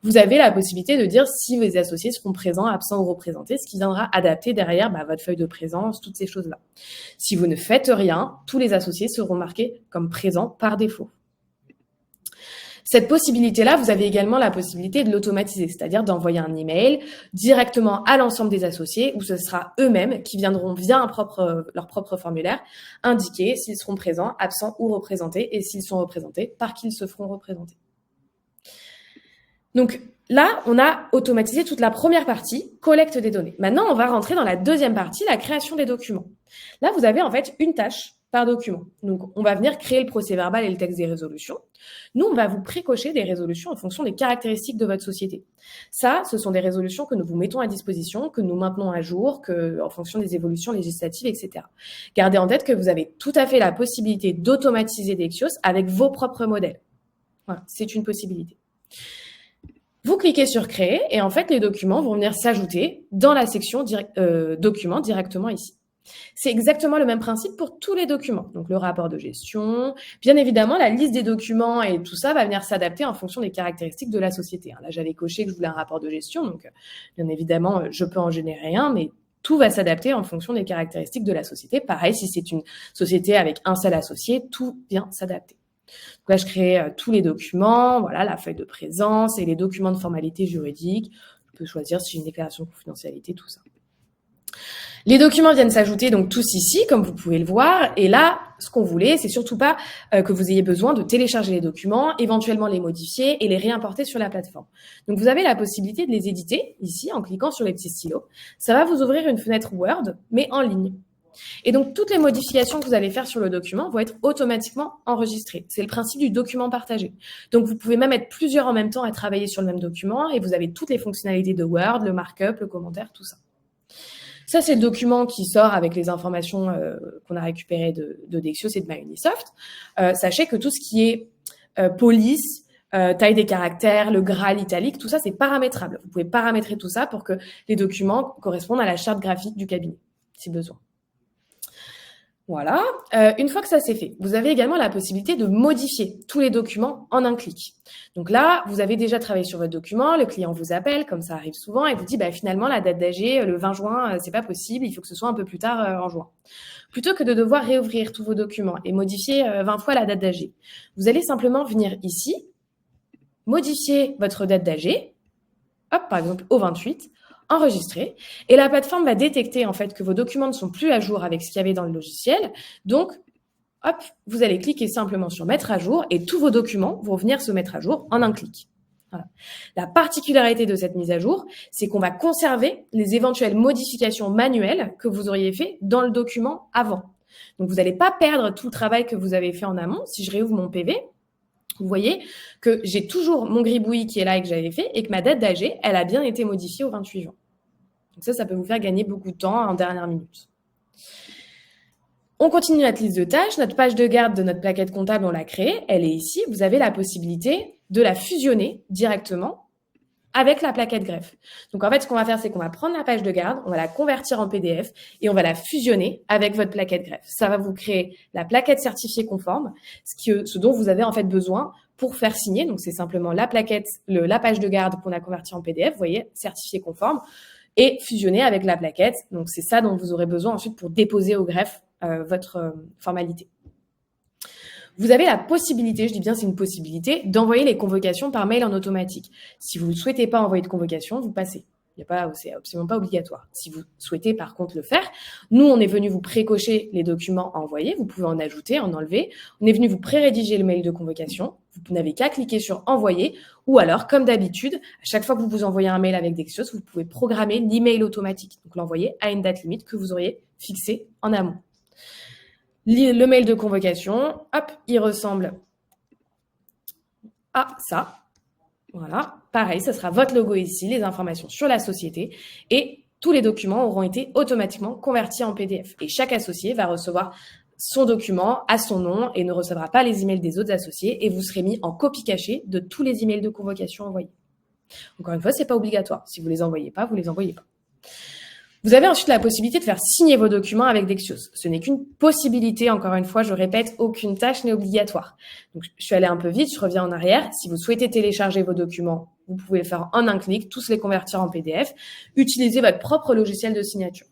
Vous avez la possibilité de dire si vos associés seront présents, absents ou représentés, ce qui viendra adapter derrière votre feuille de présence, toutes ces choses-là. Si vous ne faites rien, tous les associés seront marqués comme présents par défaut. Cette possibilité-là, vous avez également la possibilité de l'automatiser, c'est-à-dire d'envoyer un email directement à l'ensemble des associés où ce sera eux-mêmes qui viendront via leur propre formulaire indiquer s'ils seront présents, absents ou représentés et s'ils sont représentés, par qui ils se feront représenter. Donc là, on a automatisé toute la première partie, collecte des données. Maintenant, on va rentrer dans la deuxième partie, la création des documents. Là, vous avez en fait une tâche par document. Donc, on va venir créer le procès-verbal et le texte des résolutions. Nous, on va vous précocher des résolutions en fonction des caractéristiques de votre société. Ça, ce sont des résolutions que nous vous mettons à disposition, que nous maintenons à jour, en fonction des évolutions législatives, etc. Gardez en tête que vous avez tout à fait la possibilité d'automatiser Dexios avec vos propres modèles. Voilà, c'est une possibilité. Vous cliquez sur Créer et en fait, les documents vont venir s'ajouter dans la section Documents directement ici. C'est exactement le même principe pour tous les documents. Donc, le rapport de gestion, bien évidemment, la liste des documents et tout ça va venir s'adapter en fonction des caractéristiques de la société. Là, j'avais coché que je voulais un rapport de gestion, donc bien évidemment, je peux en générer un, mais tout va s'adapter en fonction des caractéristiques de la société. Pareil, si c'est une société avec un seul associé, tout vient s'adapter. Donc là, je crée tous les documents, voilà, la feuille de présence et les documents de formalité juridique. Je peux choisir si j'ai une déclaration de confidentialité, tout ça. Les documents viennent s'ajouter donc tous ici, comme vous pouvez le voir. Et là, ce qu'on voulait, c'est surtout pas que vous ayez besoin de télécharger les documents, éventuellement les modifier et les réimporter sur la plateforme. Donc, vous avez la possibilité de les éditer ici en cliquant sur les petits stylos. Ça va vous ouvrir une fenêtre Word, mais en ligne. Et donc, toutes les modifications que vous allez faire sur le document vont être automatiquement enregistrées. C'est le principe du document partagé. Donc, vous pouvez même être plusieurs en même temps à travailler sur le même document et vous avez toutes les fonctionnalités de Word, le markup, le commentaire, tout ça. Ça, c'est le document qui sort avec les informations qu'on a récupérées de Dexios et de MyUnisoft. Sachez que tout ce qui est police, taille des caractères, le gras, l'italique, tout ça, c'est paramétrable. Vous pouvez paramétrer tout ça pour que les documents correspondent à la charte graphique du cabinet, si besoin. Voilà. Une fois que ça c'est fait, vous avez également la possibilité de modifier tous les documents en un clic. Donc là, vous avez déjà travaillé sur votre document, le client vous appelle, comme ça arrive souvent, et vous dit finalement la date d'AG, le 20 juin, c'est pas possible, il faut que ce soit un peu plus tard en juin. Plutôt que de devoir réouvrir tous vos documents et modifier 20 fois la date d'AG, vous allez simplement venir ici, modifier votre date d'AG, hop, par exemple au 28, enregistrer, et la plateforme va détecter en fait que vos documents ne sont plus à jour avec ce qu'il y avait dans le logiciel. Donc, hop, vous allez cliquer simplement sur mettre à jour et tous vos documents vont venir se mettre à jour en un clic. Voilà. La particularité de cette mise à jour, c'est qu'on va conserver les éventuelles modifications manuelles que vous auriez fait dans le document avant. Donc, vous n'allez pas perdre tout le travail que vous avez fait en amont. Si je réouvre mon PV, vous voyez que j'ai toujours mon gribouillis qui est là et que j'avais fait et que ma date d'AG, elle a bien été modifiée au 28 juin. Donc ça peut vous faire gagner beaucoup de temps en dernière minute. On continue notre liste de tâches. Notre page de garde de notre plaquette comptable, on l'a créée. Elle est ici. Vous avez la possibilité de la fusionner directement avec la plaquette greffe. Donc, en fait, ce qu'on va faire, c'est qu'on va prendre la page de garde, on va la convertir en PDF et on va la fusionner avec votre plaquette greffe. Ça va vous créer la plaquette certifiée conforme, ce dont vous avez en fait besoin pour faire signer. Donc, c'est simplement la plaquette, la page de garde qu'on a convertie en PDF, vous voyez, certifiée conforme, et fusionner avec la plaquette. Donc, c'est ça dont vous aurez besoin ensuite pour déposer au greffe votre formalité. Vous avez la possibilité, je dis bien c'est une possibilité, d'envoyer les convocations par mail en automatique. Si vous ne souhaitez pas envoyer de convocation, vous passez. C'est absolument pas obligatoire. Si vous souhaitez par contre le faire, nous, on est venu vous précocher les documents à envoyer. Vous pouvez en ajouter, en enlever. On est venu vous pré-rédiger le mail de convocation. Vous n'avez qu'à cliquer sur envoyer ou alors, comme d'habitude, à chaque fois que vous vous envoyez un mail avec Dexios, vous pouvez programmer l'email automatique. Donc, l'envoyer à une date limite que vous auriez fixée en amont. Le mail de convocation, hop, il ressemble à ça. Voilà, pareil, ce sera votre logo ici, les informations sur la société et tous les documents auront été automatiquement convertis en PDF. Et chaque associé va recevoir son document à son nom et ne recevra pas les emails des autres associés et vous serez mis en copie cachée de tous les emails de convocation envoyés. Encore une fois, c'est pas obligatoire. Si vous les envoyez pas, vous les envoyez pas. Vous avez ensuite la possibilité de faire signer vos documents avec Dexios. Ce n'est qu'une possibilité, encore une fois, je répète, aucune tâche n'est obligatoire. Donc, je suis allée un peu vite, je reviens en arrière. Si vous souhaitez télécharger vos documents, vous pouvez le faire en un clic, tous les convertir en PDF, utiliser votre propre logiciel de signature.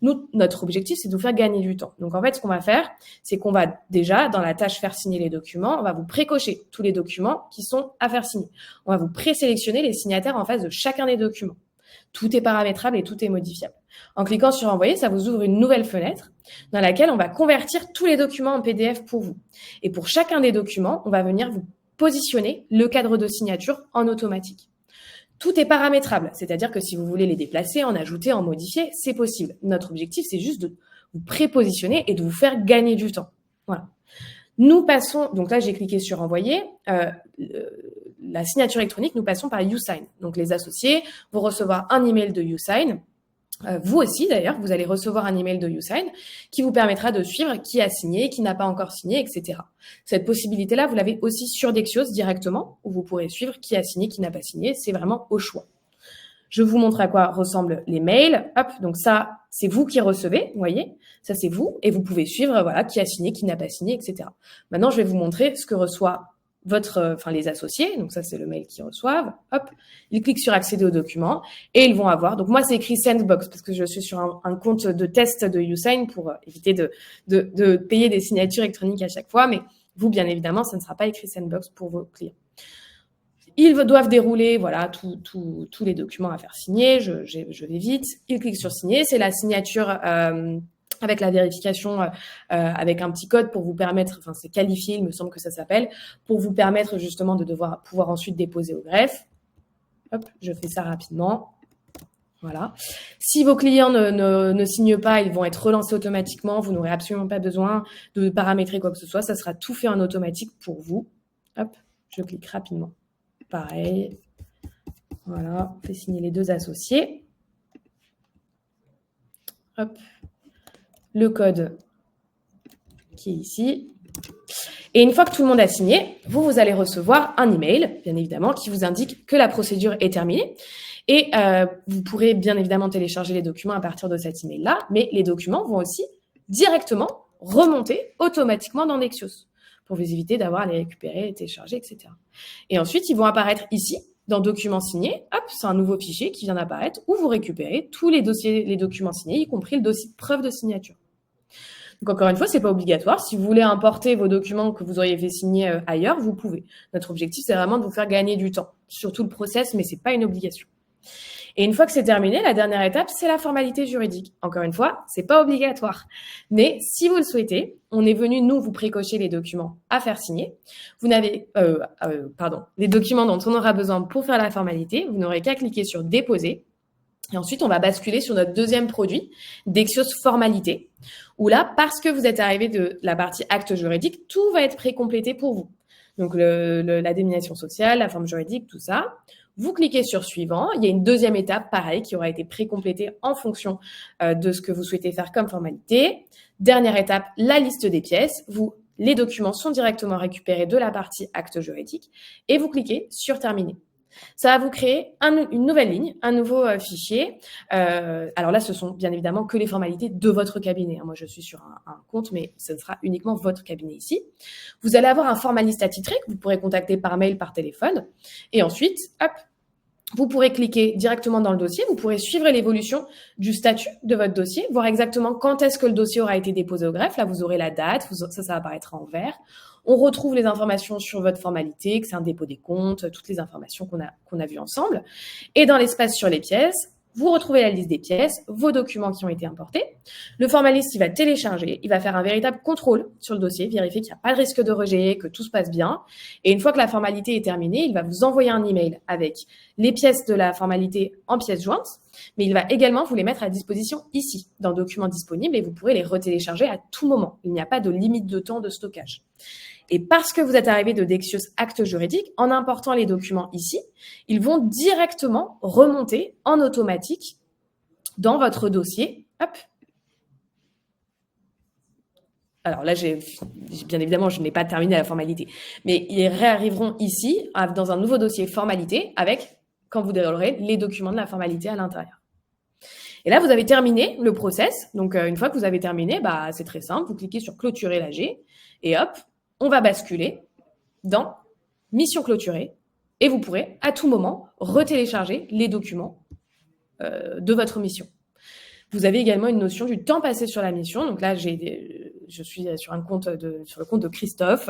Nous, notre objectif, c'est de vous faire gagner du temps. Donc, en fait, ce qu'on va faire, c'est qu'on va déjà, dans la tâche faire signer les documents, on va vous précocher tous les documents qui sont à faire signer. On va vous présélectionner les signataires en face de chacun des documents. Tout est paramétrable et tout est modifiable. En cliquant sur Envoyer, ça vous ouvre une nouvelle fenêtre dans laquelle on va convertir tous les documents en PDF pour vous. Et pour chacun des documents, on va venir vous positionner le cadre de signature en automatique. Tout est paramétrable, c'est-à-dire que si vous voulez les déplacer, en ajouter, en modifier, c'est possible. Notre objectif, c'est juste de vous prépositionner et de vous faire gagner du temps. Voilà. Nous passons, donc là, j'ai cliqué sur Envoyer. La signature électronique, nous passons par YouSign. Donc, les associés vont recevoir un email de YouSign. Vous aussi, d'ailleurs, vous allez recevoir un email de YouSign qui vous permettra de suivre qui a signé, qui n'a pas encore signé, etc. Cette possibilité-là, vous l'avez aussi sur Dexios directement, où vous pourrez suivre qui a signé, qui n'a pas signé. C'est vraiment au choix. Je vous montre à quoi ressemblent les mails. Hop, donc ça, c'est vous qui recevez, vous voyez. Ça, c'est vous. Et vous pouvez suivre, voilà, qui a signé, qui n'a pas signé, etc. Maintenant, je vais vous montrer ce que reçoit les associés. Donc ça, c'est le mail qu'ils reçoivent. Hop, ils cliquent sur accéder au document et ils vont avoir. Donc moi, c'est écrit Sandbox parce que je suis sur un compte de test de YouSign pour éviter de payer des signatures électroniques à chaque fois. Mais vous, bien évidemment, ça ne sera pas écrit Sandbox pour vos clients. Ils doivent dérouler, voilà, tous les documents à faire signer. Je vais vite. Ils cliquent sur signer. C'est la signature avec la vérification, avec un petit code pour vous permettre, enfin c'est qualifié, il me semble que ça s'appelle, pour vous permettre justement de pouvoir ensuite déposer au greffe. Hop, je fais ça rapidement. Voilà. Si vos clients ne signent pas, ils vont être relancés automatiquement. Vous n'aurez absolument pas besoin de paramétrer quoi que ce soit. Ça sera tout fait en automatique pour vous. Hop, je clique rapidement. Pareil. Voilà, on fait signer les deux associés. Hop. Le code qui est ici. Et une fois que tout le monde a signé, vous allez recevoir un email, bien évidemment, qui vous indique que la procédure est terminée. Et vous pourrez bien évidemment télécharger les documents à partir de cet email-là, mais les documents vont aussi directement remonter automatiquement dans Dexios pour vous éviter d'avoir à les récupérer, télécharger, etc. Et ensuite, ils vont apparaître ici, dans Documents signés. Hop, c'est un nouveau fichier qui vient d'apparaître où vous récupérez tous les documents signés, y compris le dossier de preuve de signature. Donc, encore une fois, c'est pas obligatoire. Si vous voulez importer vos documents que vous auriez fait signer ailleurs, vous pouvez. Notre objectif, c'est vraiment de vous faire gagner du temps. Surtout le process, mais c'est pas une obligation. Et une fois que c'est terminé, la dernière étape, c'est la formalité juridique. Encore une fois, c'est pas obligatoire. Mais si vous le souhaitez, on est venu, nous, vous précocher les documents à faire signer. Vous n'avez, les documents dont on aura besoin pour faire la formalité. Vous n'aurez qu'à cliquer sur déposer. Et ensuite, on va basculer sur notre deuxième produit, Dexios Formalité, où là, parce que vous êtes arrivé de la partie acte juridique, tout va être précomplété pour vous. Donc, la dénomination sociale, la forme juridique, tout ça. Vous cliquez sur suivant. Il y a une deuxième étape, pareil, qui aura été précomplétée en fonction de ce que vous souhaitez faire comme formalité. Dernière étape, la liste des pièces. Les documents sont directement récupérés de la partie acte juridique et vous cliquez sur terminer. Ça va vous créer une nouvelle ligne, un nouveau fichier. Alors là, ce sont bien évidemment que les formalités de votre cabinet. Moi, je suis sur un compte, mais ce sera uniquement votre cabinet ici. Vous allez avoir un formaliste attitré que vous pourrez contacter par mail, par téléphone. Et ensuite, hop, vous pourrez cliquer directement dans le dossier. Vous pourrez suivre l'évolution du statut de votre dossier, voir exactement quand est-ce que le dossier aura été déposé au greffe. Là, vous aurez la date, ça va apparaître en vert. On retrouve les informations sur votre formalité, que c'est un dépôt des comptes, toutes les informations qu'on a vues ensemble. Et dans l'espace sur les pièces, vous retrouvez la liste des pièces, vos documents qui ont été importés. Le formaliste, il va télécharger, il va faire un véritable contrôle sur le dossier, vérifier qu'il n'y a pas de risque de rejet, que tout se passe bien. Et une fois que la formalité est terminée, il va vous envoyer un email avec les pièces de la formalité en pièces jointes, mais il va également vous les mettre à disposition ici, dans Documents disponibles, et vous pourrez les retélécharger à tout moment. Il n'y a pas de limite de temps de stockage. Et parce que vous êtes arrivé de Dexios Acte Juridique, en important les documents ici, ils vont directement remonter en automatique dans votre dossier. Hop. Alors là, bien évidemment, je n'ai pas terminé la formalité, mais ils réarriveront ici dans un nouveau dossier formalité avec, quand vous déroulerez, les documents de la formalité à l'intérieur. Et là, vous avez terminé le process. Donc, une fois que vous avez terminé, c'est très simple. Vous cliquez sur clôturer l'AG et hop, on va basculer dans mission clôturée et vous pourrez à tout moment retélécharger les documents de votre mission. Vous avez également une notion du temps passé sur la mission. Donc là, je suis sur le compte de Christophe,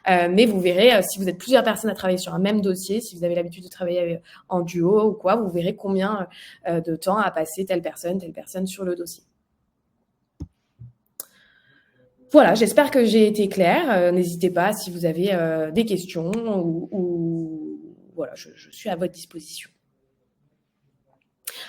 mais vous verrez, si vous êtes plusieurs personnes à travailler sur un même dossier, si vous avez l'habitude de travailler en duo ou quoi, vous verrez combien de temps a passé telle personne sur le dossier. Voilà, j'espère que j'ai été claire. N'hésitez pas si vous avez des questions ou voilà, je suis à votre disposition.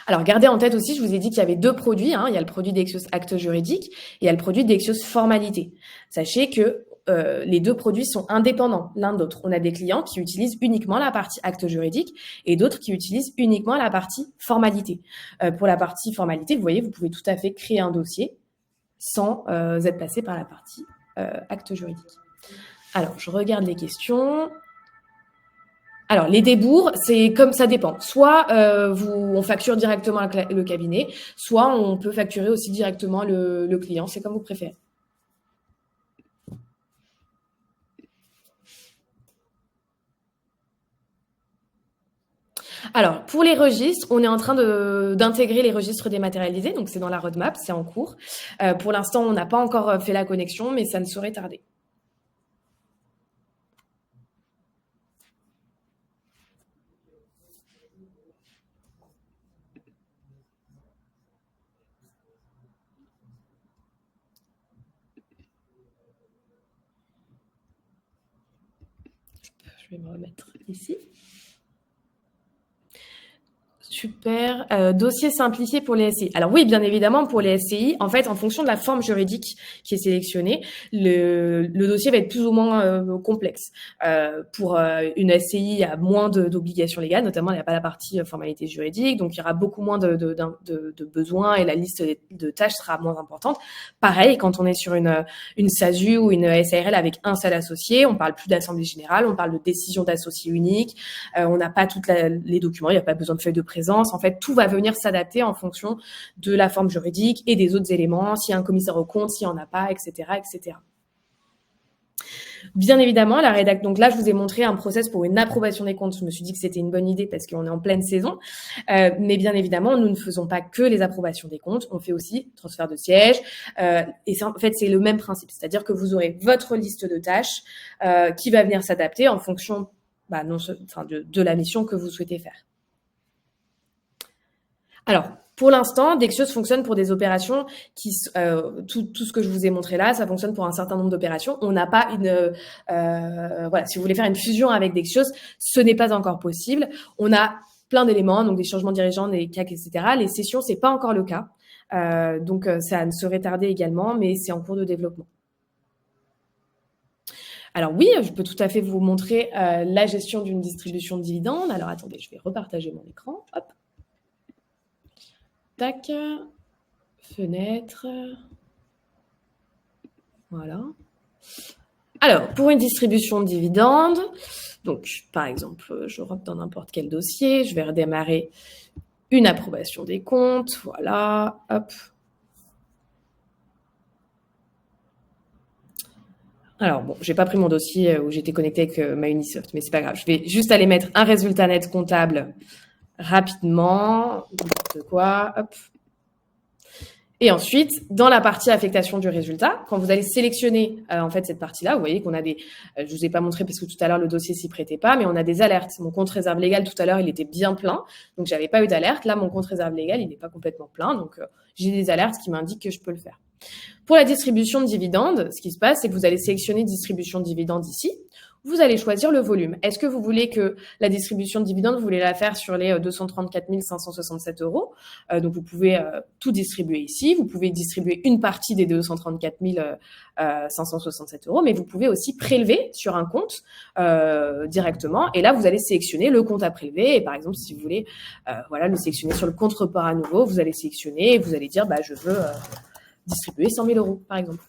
Alors, gardez en tête aussi, je vous ai dit qu'il y avait 2 produits. Il y a le produit Dexios Acte Juridique et il y a le produit Dexios Formalité. Sachez que les 2 produits sont indépendants l'un de l'autre. On a des clients qui utilisent uniquement la partie acte juridique et d'autres qui utilisent uniquement la partie formalité. Pour la partie formalité, vous voyez, vous pouvez tout à fait créer un dossier sans être passé par la partie acte juridique. Alors, je regarde les questions. Alors, les débours, c'est comme ça dépend. Soit on facture directement le cabinet, soit on peut facturer aussi directement le client. C'est comme vous préférez. Alors, pour les registres, on est en train d'intégrer les registres dématérialisés. Donc, c'est dans la roadmap, c'est en cours. Pour l'instant, on n'a pas encore fait la connexion, mais ça ne saurait tarder. Je vais me remettre ici. Super. Dossier simplifié pour les SCI. Alors oui, bien évidemment, pour les SCI, en fait, en fonction de la forme juridique qui est sélectionnée, le dossier va être plus ou moins complexe. Pour une SCI, il y a moins d'obligations légales, notamment il n'y a pas la partie formalité juridique, donc il y aura beaucoup moins de besoins et la liste de tâches sera moins importante. Pareil, quand on est sur une SASU ou une SARL avec un seul associé, on parle plus d'assemblée générale, on parle de décision d'associé unique, on n'a pas tous les documents, il n'y a pas besoin de feuille de présence. En fait, tout va venir s'adapter en fonction de la forme juridique et des autres éléments, s'il y a un commissaire aux comptes, s'il n'y en a pas, etc., etc. Bien évidemment, la rédac. Donc là, je vous ai montré un process pour une approbation des comptes. Je me suis dit que c'était une bonne idée parce qu'on est en pleine saison. Mais bien évidemment, nous ne faisons pas que les approbations des comptes. On fait aussi transfert de siège. Et ça, en fait, c'est le même principe. C'est-à-dire que vous aurez votre liste de tâches qui va venir s'adapter en fonction de la mission que vous souhaitez faire. Alors, pour l'instant, Dexios fonctionne pour des opérations qui, tout ce que je vous ai montré là, ça fonctionne pour un certain nombre d'opérations. On n'a pas si vous voulez faire une fusion avec Dexios, ce n'est pas encore possible. On a plein d'éléments, donc des changements de dirigeants, des CAC, etc. Les sessions, c'est pas encore le cas. Donc, ça ne serait tardé également, mais c'est en cours de développement. Alors oui, je peux tout à fait vous montrer la gestion d'une distribution de dividendes. Alors, attendez, je vais repartager mon écran. Hop. Tac, fenêtre, voilà. Alors, pour une distribution de dividendes, donc par exemple, je rentre dans n'importe quel dossier, je vais redémarrer une approbation des comptes, voilà, hop. Alors bon, j'ai pas pris mon dossier où j'étais connecté avec MyUnisoft, mais c'est pas grave. Je vais juste aller mettre un résultat net comptable rapidement, n'importe quoi, hop. Et ensuite, dans la partie affectation du résultat, quand vous allez sélectionner en fait cette partie-là, vous voyez qu'on a des, je vous ai pas montré parce que tout à l'heure le dossier s'y prêtait pas, mais on a des alertes. Mon compte réserve légale tout à l'heure, il était bien plein, donc j'avais pas eu d'alerte. Là, mon compte réserve légale, il n'est pas complètement plein, donc j'ai des alertes qui m'indiquent que je peux le faire. Pour la distribution de dividendes, ce qui se passe, c'est que vous allez sélectionner distribution de dividendes ici. Vous allez choisir le volume. Est-ce que vous voulez que la distribution de dividendes, vous voulez la faire sur les 234 567 €? Donc, vous pouvez tout distribuer ici. Vous pouvez distribuer une partie des 234 567 €, mais vous pouvez aussi prélever sur un compte directement. Et là, vous allez sélectionner le compte à prélever. Et par exemple, si vous voulez le sélectionner sur le compte report à nouveau, vous allez sélectionner et vous allez dire je veux distribuer 100 000 €, par exemple.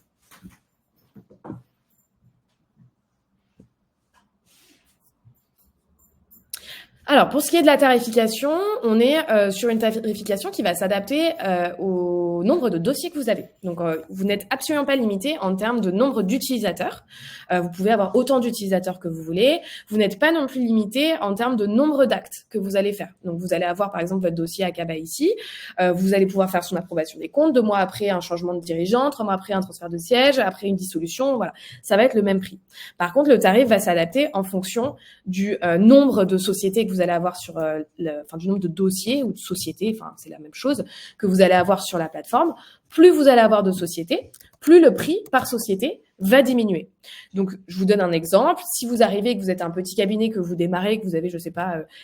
Alors, pour ce qui est de la tarification, on est sur une tarification qui va s'adapter au nombre de dossiers que vous avez. Donc, vous n'êtes absolument pas limité en termes de nombre d'utilisateurs. Vous pouvez avoir autant d'utilisateurs que vous voulez. Vous n'êtes pas non plus limité en termes de nombre d'actes que vous allez faire. Donc, vous allez avoir, par exemple, votre dossier à Kaba ici. Vous allez pouvoir faire son approbation des comptes. 2 mois après, un changement de dirigeant. 3 mois après, un transfert de siège. Après, une dissolution. Voilà. Ça va être le même prix. Par contre, le tarif va s'adapter en fonction du nombre de sociétés que vous allez avoir sur du nombre de dossiers ou de sociétés, c'est la même chose, que vous allez avoir sur la plateforme. Plus vous allez avoir de sociétés, plus le prix par société va diminuer. Donc, je vous donne un exemple. Si vous arrivez, que vous êtes un petit cabinet, que vous démarrez, que vous avez,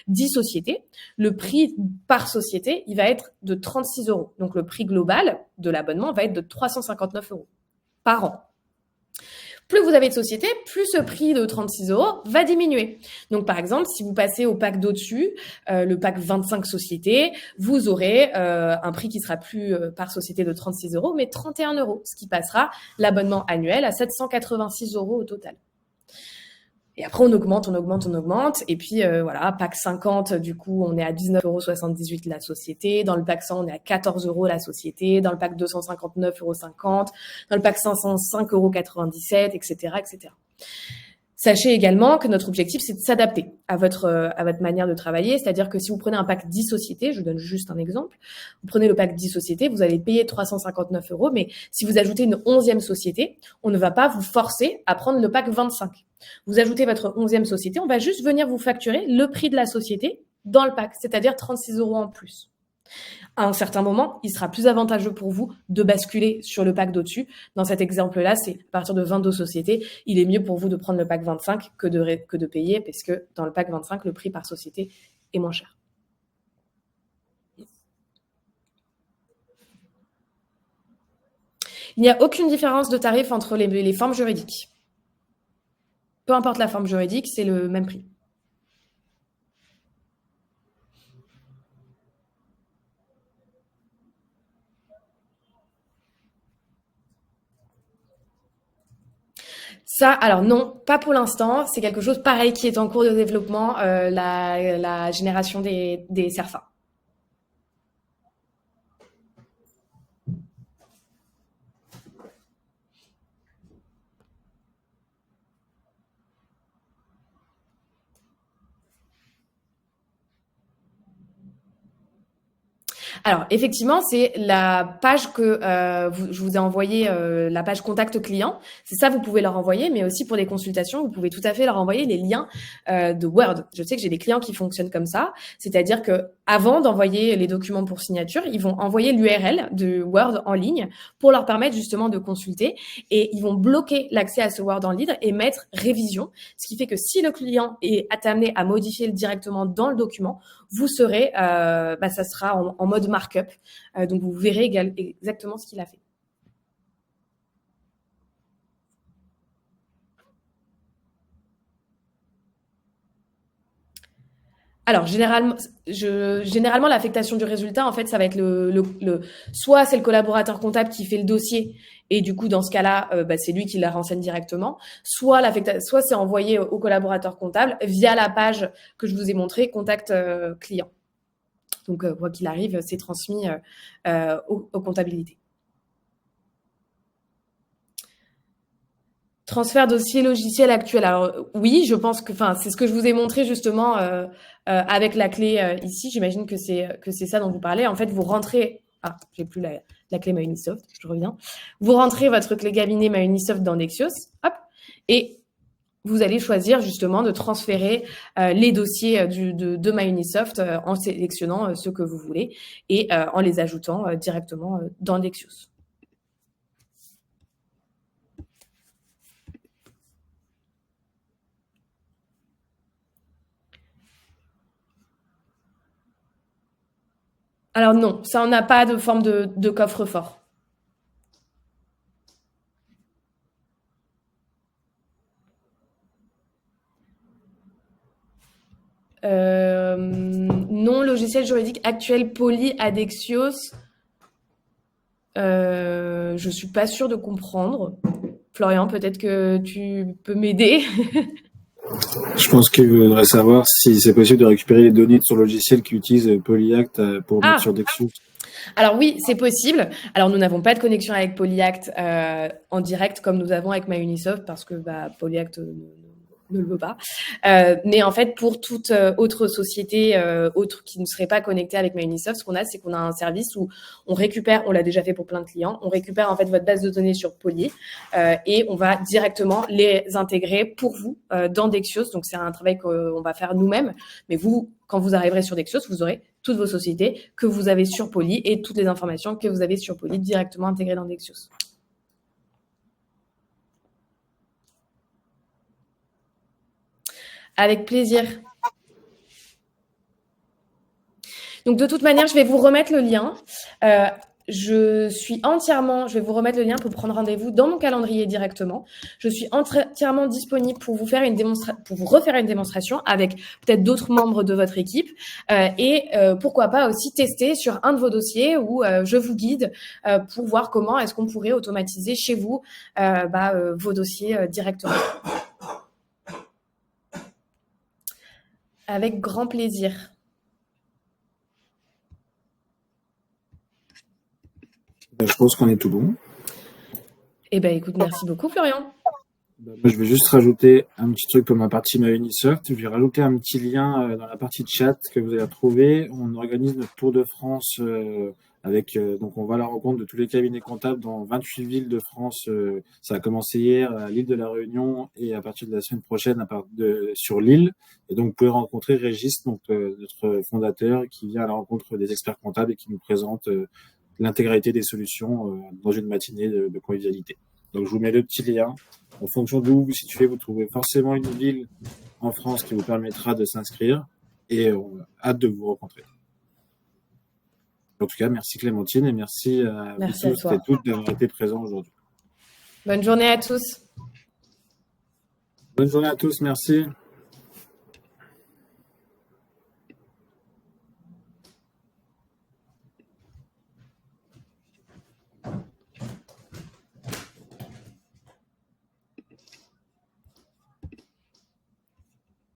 10 sociétés, le prix par société, il va être de 36 €. Donc, le prix global de l'abonnement va être de 359 € par an. Plus vous avez de sociétés, plus ce prix de 36 € va diminuer. Donc, par exemple, si vous passez au pack d'au-dessus, le pack 25 sociétés, vous aurez un prix qui sera plus par société de 36 €, mais 31 €, ce qui passera l'abonnement annuel à 786 € au total. Et après, on augmente. Et puis, pack 50, du coup, on est à 19,78 € la société. Dans le pack 100, on est à 14 € la société. Dans le pack 259,50 €. Dans le pack 500, 5,97 €, etc., etc. Sachez également que notre objectif, c'est de s'adapter à votre manière de travailler. C'est-à-dire que si vous prenez un pack 10 sociétés, je vous donne juste un exemple, vous prenez le pack 10 sociétés, vous allez payer 359 €, mais si vous ajoutez une 11e société, on ne va pas vous forcer à prendre le pack 25. Vous ajoutez votre 11e société, on va juste venir vous facturer le prix de la société dans le pack, c'est-à-dire 36 € en plus. À un certain moment, il sera plus avantageux pour vous de basculer sur le pack d'au-dessus. Dans cet exemple-là, c'est à partir de 22 sociétés, il est mieux pour vous de prendre le pack 25 que de payer, parce que dans le pack 25, le prix par société est moins cher. Il n'y a aucune différence de tarif entre les formes juridiques. Peu importe la forme juridique, c'est le même prix. Ça, alors non, pas pour l'instant. C'est quelque chose pareil qui est en cours de développement, la génération des CERFA. Alors, effectivement, c'est la page que je vous ai envoyée, la page contact client. C'est ça, vous pouvez leur envoyer, mais aussi pour des consultations, vous pouvez tout à fait leur envoyer les liens de Word. Je sais que j'ai des clients qui fonctionnent comme ça, c'est-à-dire que avant d'envoyer les documents pour signature, ils vont envoyer l'URL de Word en ligne pour leur permettre justement de consulter, et ils vont bloquer l'accès à ce Word en ligne et mettre révision, ce qui fait que si le client est amené à modifier directement dans le document, vous serez, ça sera en mode markup. Donc, vous verrez exactement ce qu'il a fait. Alors, généralement, l'affectation du résultat, en fait, ça va être soit c'est le collaborateur comptable qui fait le dossier, et du coup, dans ce cas-là, c'est lui qui la renseigne directement, soit c'est envoyé au collaborateur comptable via la page que je vous ai montrée, contact client. Donc, quoi qu'il arrive, c'est transmis aux comptabilités. Transfert dossier logiciel actuel. Alors oui, je pense que, c'est ce que je vous ai montré justement avec la clé ici. J'imagine que c'est ça dont vous parlez. En fait, vous rentrez. Ah, j'ai plus la clé MyUnisoft. Je reviens. Vous rentrez votre clé cabinet MyUnisoft dans Dexios. Hop, et vous allez choisir justement de transférer les dossiers de MyUnisoft en sélectionnant ceux que vous voulez et en les ajoutant directement dans Dexios. Alors non, ça on n'a pas de forme de coffre-fort. Non, logiciel juridique actuel Poly Adexios. Je suis pas sûre de comprendre. Florian, peut-être que tu peux m'aider. Je pense qu'il voudrait savoir si c'est possible de récupérer les données sur le logiciel qui utilise Polyact pour mettre sur Dexus. Alors oui, c'est possible. Alors nous n'avons pas de connexion avec Polyact en direct comme nous avons avec MyUnisoft parce que Polyact ne le veut pas. Mais en fait, pour toute autre société autre qui ne serait pas connectée avec MyUnisoft, ce qu'on a, c'est qu'on a un service où on récupère, on l'a déjà fait pour plein de clients, on récupère en fait votre base de données sur Poly et on va directement les intégrer pour vous dans Dexios. Donc c'est un travail qu'on va faire nous-mêmes. Mais vous, quand vous arriverez sur Dexios, vous aurez toutes vos sociétés que vous avez sur Poly et toutes les informations que vous avez sur Poly directement intégrées dans Dexios. Avec plaisir. Donc, de toute manière, je vais vous remettre le lien. Je vais vous remettre le lien pour prendre rendez-vous dans mon calendrier directement. Je suis entièrement disponible pour vous faire pour vous refaire une démonstration avec peut-être d'autres membres de votre équipe et pourquoi pas aussi tester sur un de vos dossiers où je vous guide pour voir comment est-ce qu'on pourrait automatiser chez vous vos dossiers directement. Avec grand plaisir. Je pense qu'on est tout bon. Eh bien, écoute, merci beaucoup, Florian. Moi, je vais juste rajouter un petit truc comme ma partie MyUnisoft. Je vais rajouter un petit lien dans la partie chat que vous allez trouver. On organise notre tour de France donc on va à la rencontre de tous les cabinets comptables dans 28 villes de France. Ça a commencé hier à l'île de la Réunion et à partir de la semaine prochaine sur l'île. Et donc vous pouvez rencontrer Régis, donc notre fondateur, qui vient à la rencontre des experts comptables et qui nous présente l'intégralité des solutions dans une matinée de convivialité. Donc je vous mets le petit lien. En fonction d'où vous vous situez, vous trouvez forcément une ville en France qui vous permettra de s'inscrire et on a hâte de vous rencontrer. En tout cas, merci Clémentine et merci à vous tous et toutes d'avoir été présents aujourd'hui. Bonne journée à tous. Bonne journée à tous, merci.